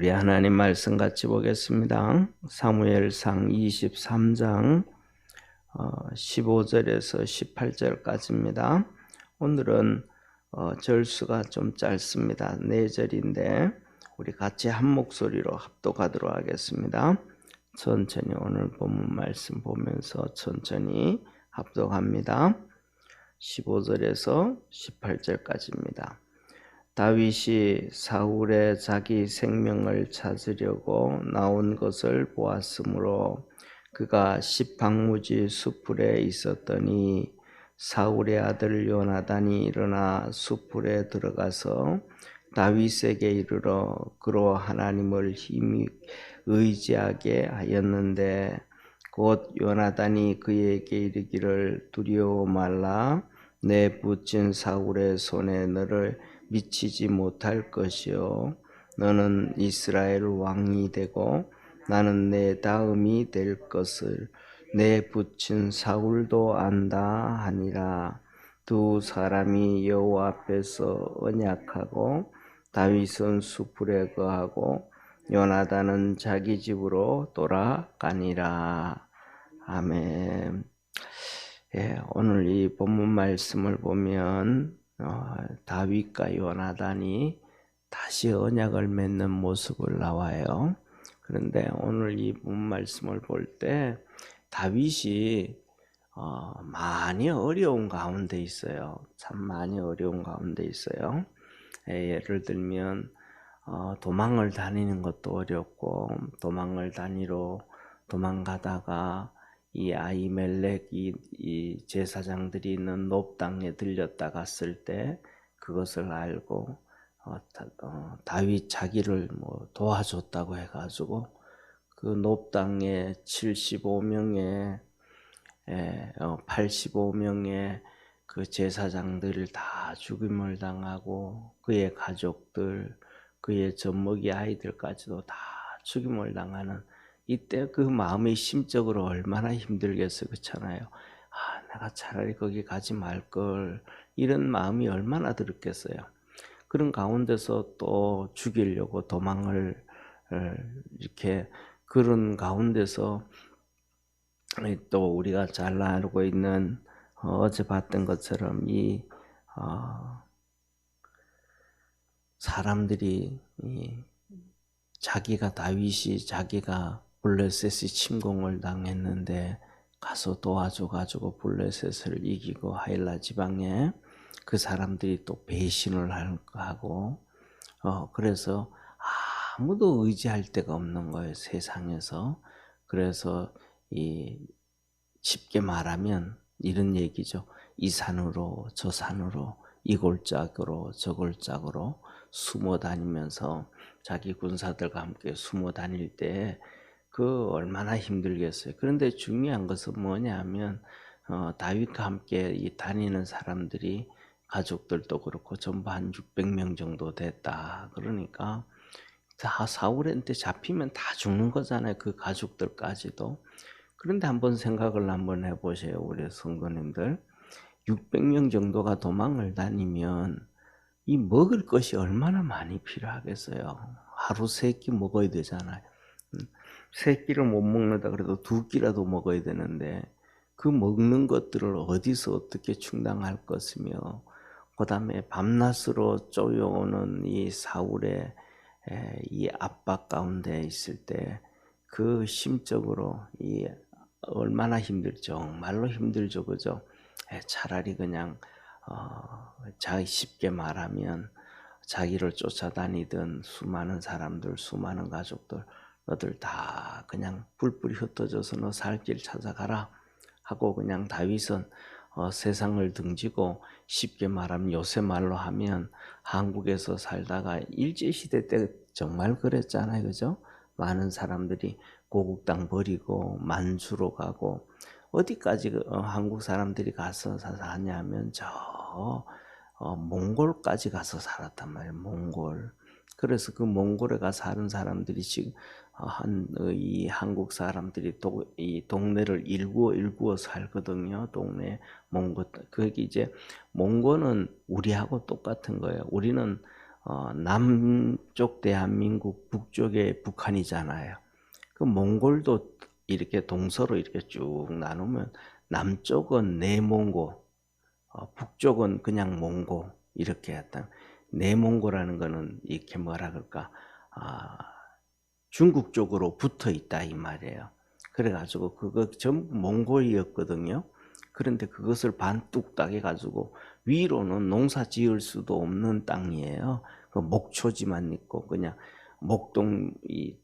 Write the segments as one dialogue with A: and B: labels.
A: 우리 하나님 말씀 같이 보겠습니다. 사무엘상 23장 15절에서 18절까지입니다. 오늘은 절수가 좀 짧습니다. 4절인데 우리 같이 한 목소리로 합독하도록 하겠습니다. 천천히 오늘 본문 말씀 보면서 천천히 합독합니다. 15절에서 18절까지입니다. 다윗이 사울의 자기 생명을 찾으려고 나온 것을 보았으므로 그가 십방무지 숫풀에 있었더니 사울의 아들 요나단이 일어나 숫풀에 들어가서 다윗에게 이르러 그로 하나님을 힘이 의지하게 하였는데 곧 요나단이 그에게 이르기를 두려워 말라. 내 붙인 사울의 손에 너를 미치지 못할 것이요 너는 이스라엘 왕이 되고 나는 내 다음이 될 것을 내 붙인 사울도 안다 하니라. 두 사람이 여호와 앞에서 언약하고 다윗은 숫풀에 거하고 요나단은 자기 집으로 돌아가니라. 아멘. 오늘 이 본문 말씀을 보면 다윗과 요나단이 다시 언약을 맺는 모습을 나와요. 그런데 오늘 이 본문 말씀을 볼 때 다윗이 많이 어려운 가운데 있어요. 참 많이 어려운 가운데 있어요. 예를 들면 도망을 다니는 것도 어렵고 도망을 다니러 도망가다가 이 아히멜렉 이 제사장들이 있는 놉 땅에 들렸다 갔을 때 그것을 알고 다윗 자기를 도와줬다고 해가지고 그 놉 땅에 75명의 85명의 그 제사장들을 다 죽임을 당하고 그의 가족들, 그의 젖먹이 아이들까지도 다 죽임을 당하는 이때 그 마음이 심적으로 얼마나 힘들겠어요. 그렇잖아요. 내가 차라리 거기 가지 말걸, 이런 마음이 얼마나 들었겠어요. 그런 가운데서 또 죽이려고 도망을 이렇게 그런 가운데서 또 우리가 잘 알고 있는 어제 봤던 것처럼 이 사람들이 다윗이 자기가 블레셋이 침공을 당했는데 가서 도와줘가지고 블레셋을 이기고 하일라 지방에 그 사람들이 또 배신을 하고 그래서 아무도 의지할 데가 없는 거예요, 세상에서. 그래서 쉽게 말하면 이런 얘기죠. 이 산으로 저 산으로 이 골짜기로 저 골짜기로 숨어 다니면서 자기 군사들과 함께 숨어 다닐 때 그 얼마나 힘들겠어요. 그런데 중요한 것은 뭐냐면 다윗과 함께 다니는 사람들이 가족들도 그렇고 전부 한 600명 정도 됐다. 그러니까 다 사울한테 잡히면 다 죽는 거잖아요. 그 가족들까지도. 그런데 한번 생각을 해보세요. 우리 성도님들. 600명 정도가 도망을 다니면 이 먹을 것이 얼마나 많이 필요하겠어요. 하루 3끼 먹어야 되잖아요. 3끼를 못 먹는다 그래도 2끼라도 먹어야 되는데 그 먹는 것들을 어디서 어떻게 충당할 것이며, 그 다음에 밤낮으로 쪼여오는 이 사울의 이 압박 가운데 있을 때 그 심적으로 얼마나 힘들죠. 정말로 힘들죠. 그죠? 차라리 그냥 쉽게 말하면 자기를 쫓아다니던 수많은 사람들, 수많은 가족들, 너들 다 그냥 불불이 흩어져서 너 살 길 찾아가라 하고 그냥 다윗은 세상을 등지고, 쉽게 말하면 요새 말로 하면 한국에서 살다가 일제시대 때 정말 그랬잖아요. 그죠? 많은 사람들이 고국 땅 버리고 만주로 가고, 어디까지 한국 사람들이 가서 사냐면 저 몽골까지 가서 살았단 말이에요. 몽골. 그래서 그 몽골에 가서 사는 사람들이 지금 이 한국 사람들이 이 동네를 일구어 살거든요. 동네 몽고. 그게 이제 몽고는 우리하고 똑같은 거예요. 우리는 남쪽 대한민국, 북쪽에 북한이잖아요. 그 몽골도 이렇게 동서로 이렇게 쭉 나누면 남쪽은 내몽고, 북쪽은 그냥 몽고 이렇게 했다. 내몽고라는 거는 이렇게 뭐라 그럴까, 중국 쪽으로 붙어 있다 이 말이에요. 그래가지고 그거 전부 몽골이었거든요. 그런데 그것을 반뚝 따개가지고 위로는 농사 지을 수도 없는 땅이에요. 그 목초지만 있고 그냥 목동 이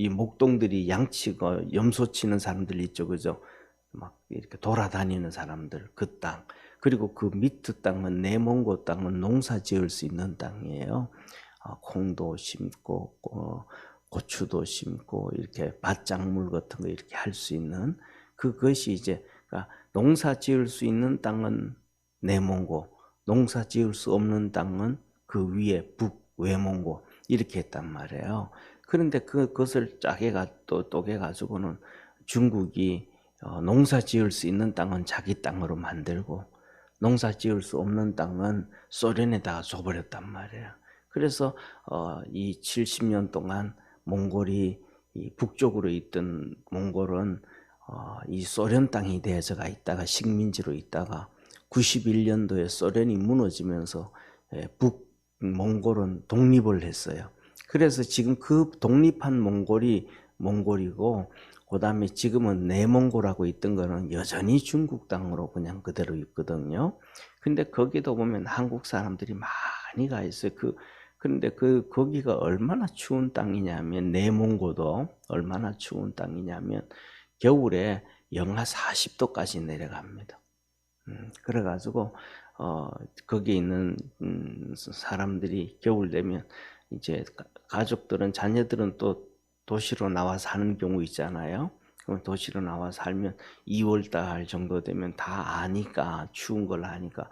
A: 목동들이 양치고 염소 치는 사람들 있죠, 그죠? 막 이렇게 돌아다니는 사람들 그 땅. 그리고 그 밑에 땅은 내몽고 땅은 농사 지을 수 있는 땅이에요. 콩도 심고 고추도 심고 이렇게 밭작물 같은 거 이렇게 할 수 있는 그것이 이제 그러니까 농사 지을 수 있는 땅은 내몽고, 농사 지을 수 없는 땅은 그 위에 북외몽고 이렇게 했단 말이에요. 그런데 그것을 짜게가 또 쪼개 가지고는 중국이 농사 지을 수 있는 땅은 자기 땅으로 만들고 농사 지을 수 없는 땅은 소련에다가 줘버렸단 말이에요. 그래서 이 70년 동안 몽골이 이 북쪽으로 있던 몽골은 이 소련 땅이 되어져가 있다가 식민지로 있다가 91년도에 소련이 무너지면서 북몽골은 독립을 했어요. 그래서 지금 그 독립한 몽골이 몽골이고 그다음에 지금은 내몽골하고 있던 거는 여전히 중국 땅으로 그냥 그대로 있거든요. 근데 거기도 보면 한국 사람들이 많이 가 있어요. 그런데 거기가 얼마나 추운 땅이냐면 내몽고도 얼마나 추운 땅이냐면 겨울에 영하 40도까지 내려갑니다. 그래가지고 거기 있는 사람들이 겨울 되면 이제 가족들은 자녀들은 또 도시로 나와 사는 경우 있잖아요. 그럼 도시로 나와 살면 2월달 정도 되면 다 아니까 추운 걸 아니까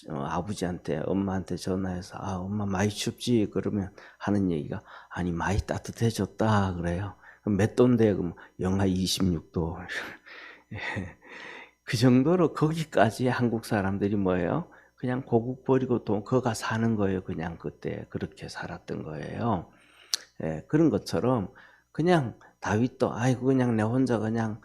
A: 아버지한테 엄마한테 전화해서 엄마 많이 춥지 그러면 하는 얘기가 아니 많이 따뜻해졌다 그래요. 그럼 몇 도인데 그럼 영하 26도 그 정도로 거기까지 한국 사람들이 뭐예요? 그냥 고국 버리고 또 거가 사는 거예요. 그냥 그때 그렇게 살았던 거예요. 그런 것처럼 그냥 다윗도 아이고 그냥 내 혼자 그냥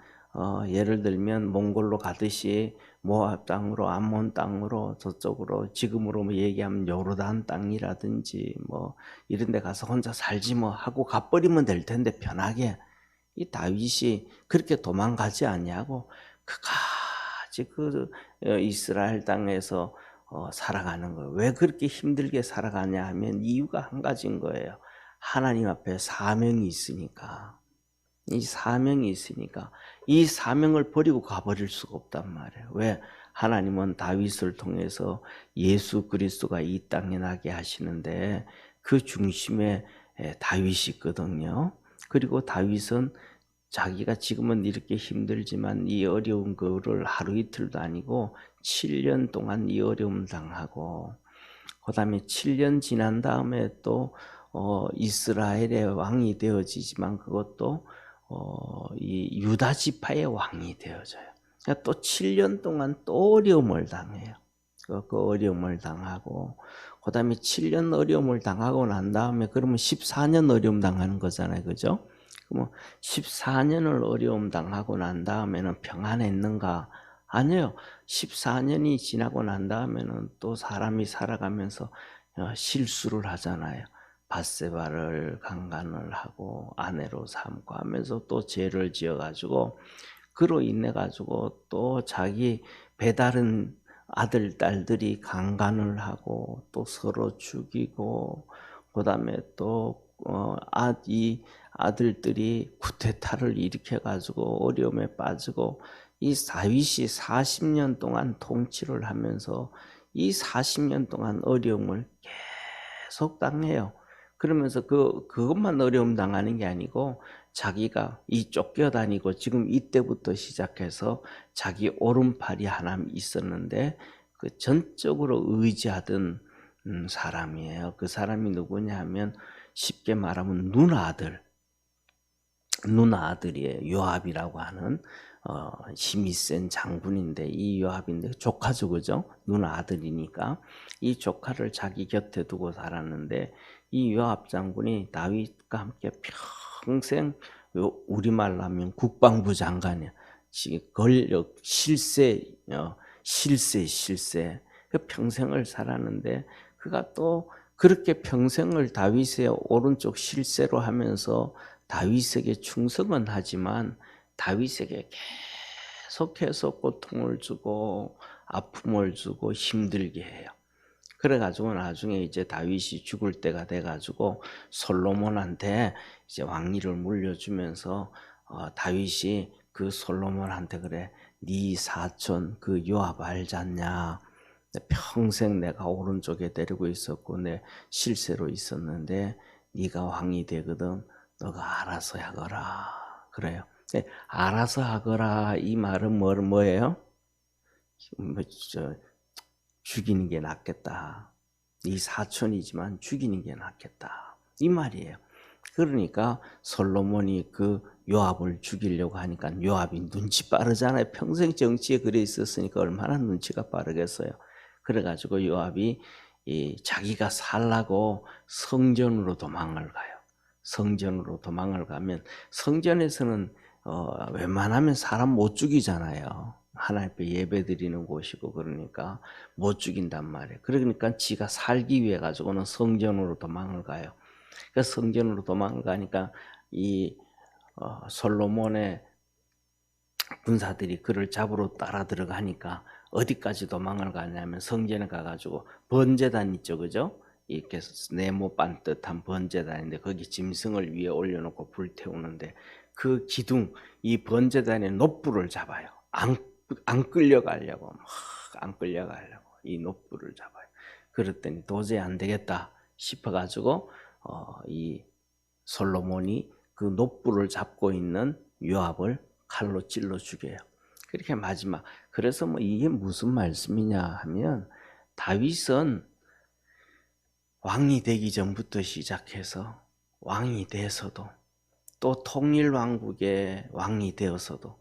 A: 예를 들면 몽골로 가듯이 모압 땅으로 암몬 땅으로 저쪽으로 지금으로 뭐 얘기하면 요르단 땅이라든지 뭐 이런 데 가서 혼자 살지 뭐 하고 가버리면 될 텐데 편하게 이 다윗이 그렇게 도망가지 않냐고 그까지 이스라엘 땅에서 살아가는 거예요. 왜 그렇게 힘들게 살아가냐 하면 이유가 한 가지인 거예요. 하나님 앞에 사명이 있으니까. 이 사명이 있으니까 이 사명을 버리고 가버릴 수가 없단 말이에요. 왜? 하나님은 다윗을 통해서 예수 그리스도가 이 땅에 나게 하시는데 그 중심에 다윗이 있거든요. 그리고 다윗은 자기가 지금은 이렇게 힘들지만 이 어려운 거를 하루 이틀도 아니고 7년 동안 이 어려움을 당하고 그 다음에 7년 지난 다음에 또 이스라엘의 왕이 되어지지만 그것도 이 유다 지파의 왕이 되어져요. 그러니까 또 7년 동안 또 어려움을 당해요. 그 어려움을 당하고 그 다음에 7년 어려움을 당하고 난 다음에 그러면 14년 어려움 당하는 거잖아요. 그죠? 그러면 14년을 어려움 당하고 난 다음에는 평안했는가? 아니에요. 14년이 지나고 난 다음에는 또 사람이 살아가면서 실수를 하잖아요. 밧세바를 강간을 하고 아내로 삼고 하면서 또 죄를 지어가지고 그로 인해 가지고 또 자기 배다른 아들 딸들이 강간을 하고 또 서로 죽이고 그다음에 또 이 아들들이 쿠데타를 일으켜 가지고 어려움에 빠지고 이 다윗이 40년 동안 통치를 하면서 이 40년 동안 어려움을 계속 당해요. 그러면서 그것만 어려움 당하는 게 아니고 자기가 이 쫓겨다니고 지금 이때부터 시작해서 자기 오른팔이 하나 있었는데 그 전적으로 의지하던 사람이에요. 그 사람이 누구냐 하면 쉽게 말하면 누나들. 누나들이에요. 요압이라고 하는 힘이 센 장군인데, 이 요압인데 조카죠, 그죠? 누나 아들이니까 이 조카를 자기 곁에 두고 살았는데, 이 요압 장군이 다윗과 함께 평생, 우리말로 하면 국방부 장관이야. 권력, 실세. 그 평생을 살았는데, 그가 또 그렇게 평생을 다윗의 오른쪽 실세로 하면서 다윗에게 충성은 하지만 다윗에게 계속해서 고통을 주고 아픔을 주고 힘들게 해요. 그래가지고 나중에 이제 다윗이 죽을 때가 돼가지고 솔로몬한테 이제 왕위를 물려주면서 다윗이 그 솔로몬한테 그래, 네 사촌 그 요압 알지 않냐? 평생 내가 오른쪽에 데리고 있었고 내 실세로 있었는데 네가 왕이 되거든. 너가 알아서 하거라. 그래요. 알아서 하거라 이 말은 뭐예요? 죽이는 게 낫겠다. 네 사촌이지만 죽이는 게 낫겠다. 이 말이에요. 그러니까 솔로몬이 그 요압을 죽이려고 하니까 요압이 눈치 빠르잖아요. 평생 정치에 그래 있었으니까 얼마나 눈치가 빠르겠어요. 그래가지고 요압이 자기가 살라고 성전으로 도망을 가요. 성전으로 도망을 가면 성전에서는 웬만하면 사람 못 죽이잖아요. 하나님 앞에 예배 드리는 곳이고 그러니까 못 죽인단 말이에요. 그러니까 지가 살기 위해 가지고는 성전으로 도망을 가요. 그 성전으로 도망을 가니까 이 솔로몬의 군사들이 그를 잡으러 따라 들어가니까 어디까지 도망을 가냐면 성전에 가가지고 번제단 있죠, 그죠? 이렇게 네모 반듯한 번제단인데 거기 짐승을 위에 올려놓고 불태우는데 그 기둥, 이 번제단의 놋불을 잡아요. 안 끌려가려고, 막 안 끌려가려고 이 놋불을 잡아요. 그랬더니 도저히 안 되겠다 싶어가지고 이 솔로몬이 그 놋불을 잡고 있는 요압을 칼로 찔러 죽여요. 그렇게 마지막. 그래서 뭐 이게 무슨 말씀이냐 하면 다윗은 왕이 되기 전부터 시작해서 왕이 돼서도 또 통일왕국의 왕이 되어서도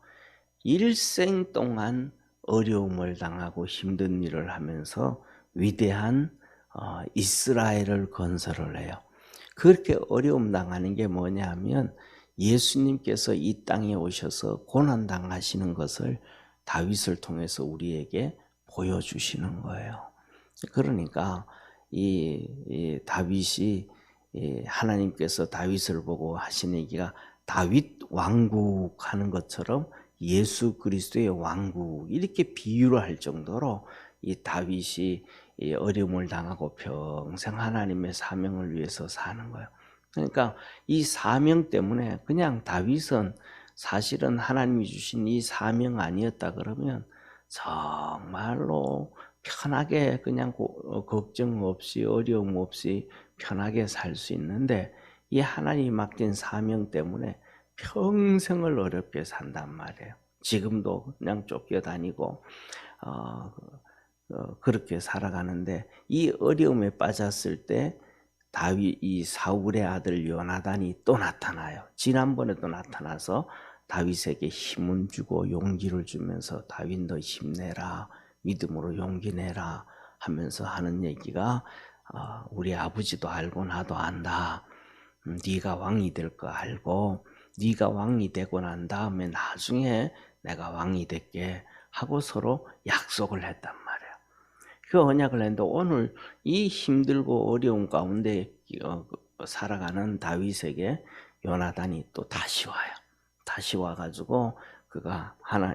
A: 일생 동안 어려움을 당하고 힘든 일을 하면서 위대한 이스라엘을 건설을 해요. 그렇게 어려움 당하는 게 뭐냐 하면 예수님께서 이 땅에 오셔서 고난 당하시는 것을 다윗을 통해서 우리에게 보여주시는 거예요. 그러니까 이 다윗이 하나님께서 다윗을 보고 하신 얘기가 다윗 왕국 하는 것처럼 예수 그리스도의 왕국 이렇게 비유를 할 정도로 이 다윗이 이 어려움을 당하고 평생 하나님의 사명을 위해서 사는 거예요. 그러니까 이 사명 때문에 그냥 다윗은 사실은 하나님이 주신 이 사명 아니었다 그러면 정말로 편하게 그냥 걱정 없이 어려움 없이 편하게 살 수 있는데 이 하나님이 맡긴 사명 때문에 평생을 어렵게 산단 말이에요. 지금도 그냥 쫓겨다니고 그렇게 살아가는데 이 어려움에 빠졌을 때 다윗 이 사울의 아들 요나단이 또 나타나요. 지난번에도 나타나서 다윗에게 힘을 주고 용기를 주면서 다윗 너 힘내라. 믿음으로 용기 내라 하면서 하는 얘기가 우리 아버지도 알고 나도 안다. 네가 왕이 될 거 알고 네가 왕이 되고 난 다음에 나중에 내가 왕이 될게 하고 서로 약속을 했단 말이야. 그 언약을 했는데 오늘 이 힘들고 어려운 가운데 살아가는 다윗에게 요나단이 또 다시 와요. 다시 와가지고 그가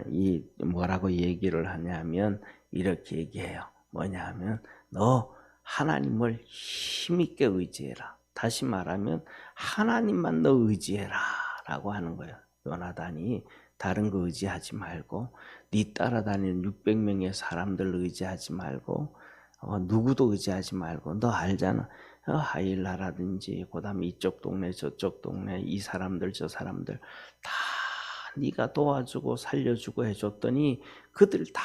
A: 이 뭐라고 얘기를 하냐면 이렇게 얘기해요. 뭐냐면 너 하나님을 힘있게 의지해라. 다시 말하면 하나님만 너 의지해라 라고 하는 거예요. 요나단이 다른 거 의지하지 말고 네 따라다니는 600명의 사람들 의지하지 말고 누구도 의지하지 말고 너 알잖아. 하일라라든지 그다음에 이쪽 동네 저쪽 동네 이 사람들 저 사람들 다 네가 도와주고 살려주고 해줬더니 그들 다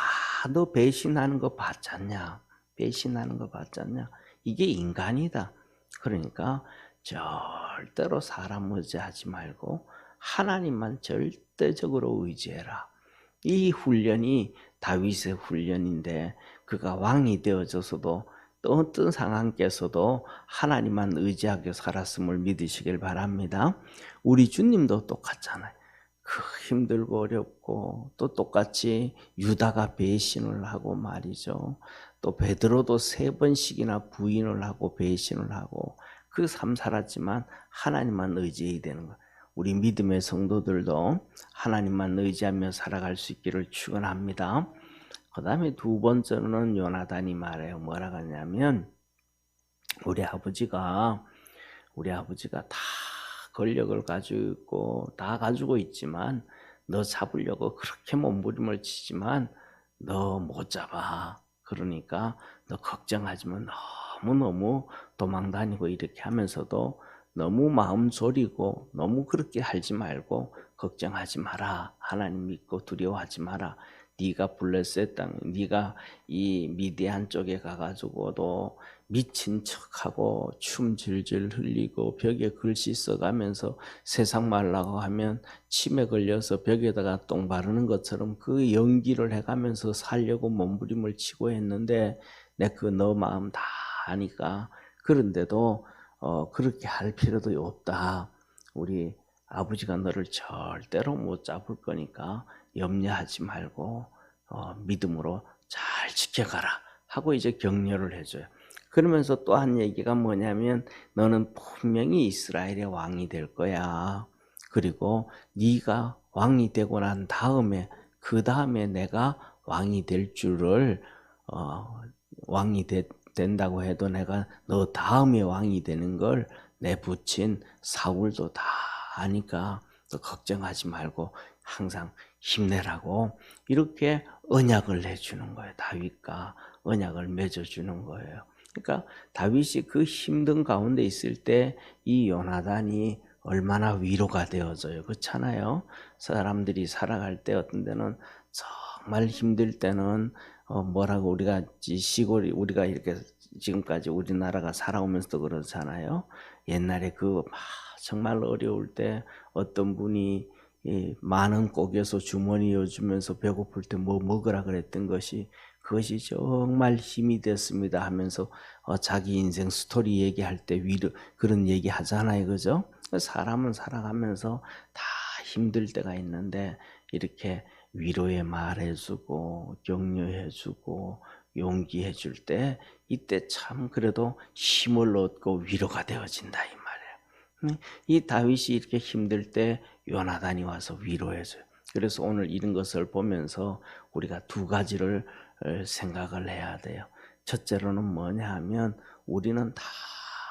A: 너 배신하는 거 봤잖냐. 배신하는 거 봤잖냐. 이게 인간이다. 그러니까 절대로 사람 의지하지 말고 하나님만 절대적으로 의지해라. 이 훈련이 다윗의 훈련인데 그가 왕이 되어져서도 또 어떤 상황께서도 하나님만 의지하게 살았음을 믿으시길 바랍니다. 우리 주님도 똑같잖아요. 그 힘들고 어렵고 또 똑같이 유다가 배신을 하고 말이죠. 또 베드로도 3번씩이나 부인을 하고 배신을 하고 그 삶 살았지만 하나님만 의지해야 되는 거예요. 우리 믿음의 성도들도 하나님만 의지하며 살아갈 수 있기를 축원합니다. 그 다음에 두 번째로는 요나단이 말해요. 뭐라고 하냐면 우리 아버지가 다 권력을 가지고 있고 다 가지고 있지만 너 잡으려고 그렇게 몸부림을 치지만 너 못 잡아. 그러니까 너 걱정하지 마. 너무너무 도망다니고 이렇게 하면서도 너무 마음 졸이고 너무 그렇게 하지 말고 걱정하지 마라. 하나님 믿고 두려워하지 마라. 네가 블레셋 땅, 네가 이 미디안 쪽에 가가지고도 미친 척하고 춤 질질 흘리고 벽에 글씨 써가면서 세상 말라고 하면 침에 걸려서 벽에다가 똥 바르는 것처럼 그 연기를 해가면서 살려고 몸부림을 치고 했는데 내 그 너 마음 다 아니까 그런데도 그렇게 할 필요도 없다. 우리 아버지가 너를 절대로 못 잡을 거니까 염려하지 말고 믿음으로 잘 지켜가라 하고 이제 격려를 해줘요. 그러면서 또 한 얘기가 뭐냐면 너는 분명히 이스라엘의 왕이 될 거야. 그리고 네가 왕이 되고 난 다음에 그 다음에 내가 왕이 될 줄을 왕이 된다고 해도 내가 너 다음에 왕이 되는 걸 내 붙인 사울도 다 아니까 너 걱정하지 말고 항상 힘내라고 이렇게 언약을 해주는 거예요. 다윗과 언약을 맺어주는 거예요. 그러니까 다윗이 그 힘든 가운데 있을 때 이 요나단이 얼마나 위로가 되어져요. 그렇잖아요. 사람들이 살아갈 때 어떤 데는 정말 힘들 때는 뭐라고 우리가 시골이 우리가 이렇게 지금까지 우리나라가 살아오면서도 그렇잖아요. 옛날에 그 정말 어려울 때 어떤 분이 많은 꼭에서 주머니에 주면서 배고플 때 뭐 먹으라 그랬던 것이 그것이 정말 힘이 됐습니다 하면서 자기 인생 스토리 얘기할 때 위로 그런 얘기 하잖아요. 그죠? 사람은 살아가면서 다 힘들 때가 있는데 이렇게 위로의 말해주고 격려해주고 용기해줄 때 이때 참 그래도 힘을 얻고 위로가 되어진다 이 말이에요. 이 다윗이 이렇게 힘들 때 요나단이 와서 위로해줘요. 그래서 오늘 이런 것을 보면서 우리가 두 가지를 생각을 해야 돼요. 첫째로는 뭐냐 하면 우리는 다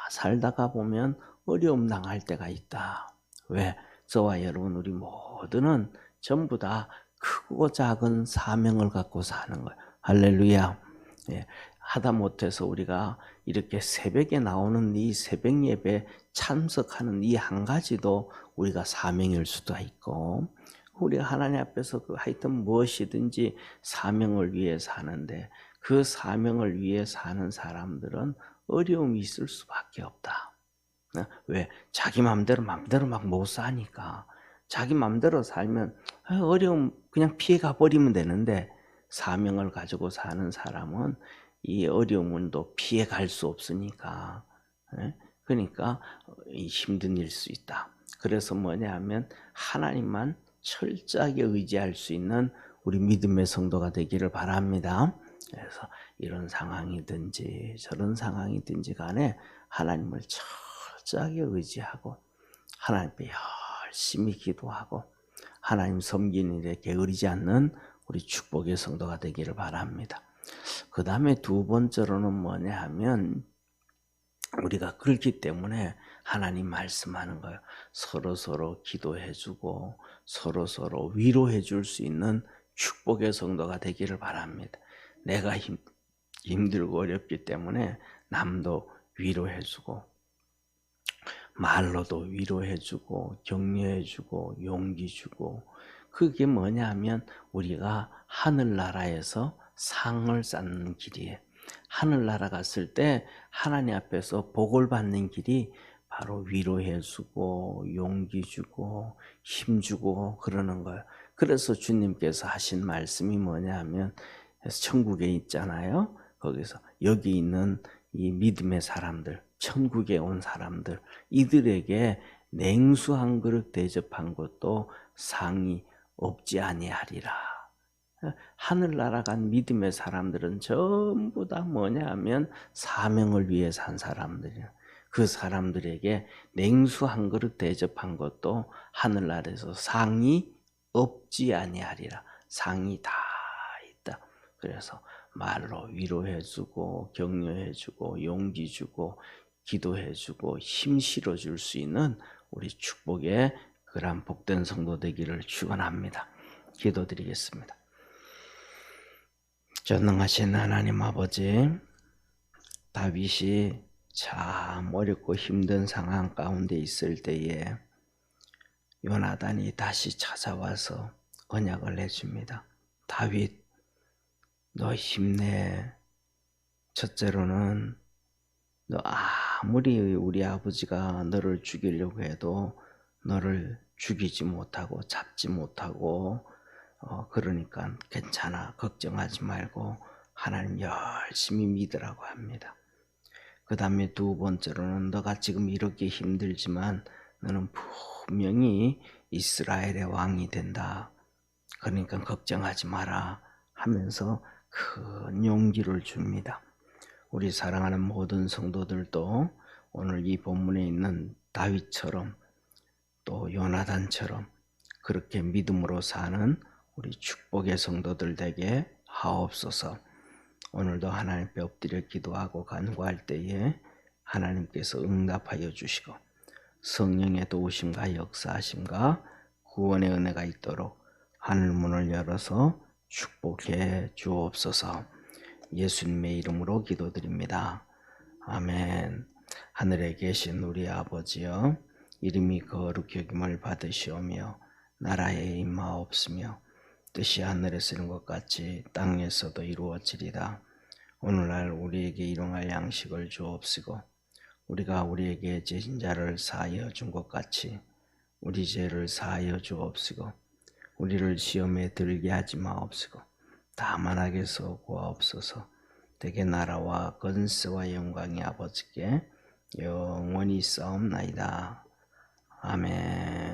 A: 살다가 보면 어려움 당할 때가 있다. 왜? 저와 여러분 우리 모두는 전부 다 크고 작은 사명을 갖고 사는 거예요. 할렐루야. 예, 하다 못해서 우리가 이렇게 새벽에 나오는 이 새벽 예배 참석하는 이 한 가지도 우리가 사명일 수도 있고 우리가 하나님 앞에서 하여튼 무엇이든지 사명을 위해 사는데 그 사명을 위해 사는 사람들은 어려움이 있을 수밖에 없다. 왜? 자기 맘대로 막 못 사니까. 자기 맘대로 살면 어려움 그냥 피해가 버리면 되는데 사명을 가지고 사는 사람은 이 어려움은 또 피해갈 수 없으니까. 그러니까 힘든 일 수 있다. 그래서 뭐냐 하면 하나님만 철저하게 의지할 수 있는 우리 믿음의 성도가 되기를 바랍니다. 그래서 이런 상황이든지 저런 상황이든지 간에 하나님을 철저하게 의지하고 하나님께 열심히 기도하고 하나님 섬기는 일에 게으르지 않는 우리 축복의 성도가 되기를 바랍니다. 그 다음에 두 번째로는 뭐냐 하면 우리가 그렇기 때문에 하나님 말씀하는 거예요. 서로 기도해주고 서로 위로해 줄 수 있는 축복의 성도가 되기를 바랍니다. 내가 힘들고 어렵기 때문에 남도 위로해주고 말로도 위로해주고 격려해주고 용기 주고 그게 뭐냐 하면 우리가 하늘나라에서 상을 쌓는 길이에요. 하늘나라 갔을 때 하나님 앞에서 복을 받는 길이 바로 위로해 주고 용기 주고 힘 주고 그러는 거예요. 그래서 주님께서 하신 말씀이 뭐냐면 천국에 있잖아요. 거기서 여기 있는 이 믿음의 사람들, 천국에 온 사람들, 이들에게 냉수 한 그릇 대접한 것도 상이 없지 아니하리라. 하늘나라 간 믿음의 사람들은 전부 다 뭐냐면 사명을 위해 산 사람들이야. 그 사람들에게 냉수 한 그릇 대접한 것도 하늘나라에서 상이 없지 아니하리라. 상이 다 있다. 그래서 말로 위로해주고 격려해주고 용기주고 기도해주고 힘 실어줄 수 있는 우리 축복의 그러한 복된 성도 되기를 축원합니다. 기도드리겠습니다. 전능하신 하나님 아버지, 다윗이 참 어렵고 힘든 상황 가운데 있을 때에 요나단이 다시 찾아와서 언약을 해줍니다. 다윗, 너 힘내. 첫째로는 너 아무리 우리 아버지가 너를 죽이려고 해도 너를 죽이지 못하고 잡지 못하고 그러니까 괜찮아. 걱정하지 말고 하나님 열심히 믿으라고 합니다. 그 다음에 두 번째로는 너가 지금 이렇게 힘들지만 너는 분명히 이스라엘의 왕이 된다. 그러니까 걱정하지 마라 하면서 큰 용기를 줍니다. 우리 사랑하는 모든 성도들도 오늘 이 본문에 있는 다윗처럼 또 요나단처럼 그렇게 믿음으로 사는 우리 축복의 성도들 되게 하옵소서. 오늘도 하나님께 엎드려 기도하고 간구할 때에 하나님께서 응답하여 주시고 성령의 도우심과 역사하심과 구원의 은혜가 있도록 하늘문을 열어서 축복해 주옵소서. 예수님의 이름으로 기도드립니다. 아멘. 하늘에 계신 우리 아버지여, 이름이 거룩히 여김을 받으시오며 나라에 임하옵시며 뜻이 하늘에서 이룬 것 같이 땅에서도 이루어지리다. 오늘날 우리에게 일용할 양식을 주옵시고 우리가 우리에게 죄진 자를 사하여 준 것 같이 우리 죄를 사하여 주옵시고 우리를 시험에 들게 하지 마옵시고 다만 악에서 구하옵소서. 대개 나라와 권세와 영광이 아버지께 영원히 싸움나이다. 아멘.